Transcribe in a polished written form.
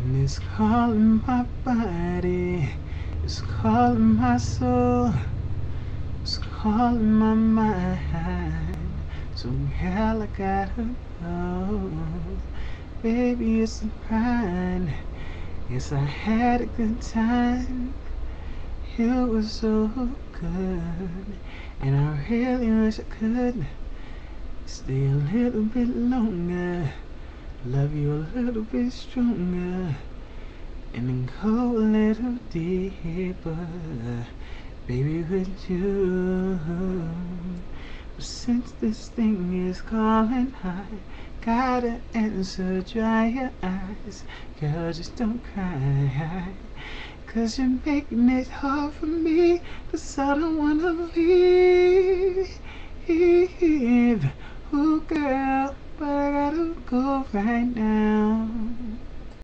And it's calling my body, it's calling my soul, it's calling my mind. So hell, I gotta go. Baby, it's a grind. Yes, I had a good time. You were so good, and I really wish I could stay a little bit longer, love you a little bit stronger, and then go a little deeper, baby, with you. But since this thing is calling, I gotta answer. Dry your eyes, girl, just don't cry, 'cause you're making it hard for me, 'cause I don't wanna leave. Ooh, girl, but I gotta go right now.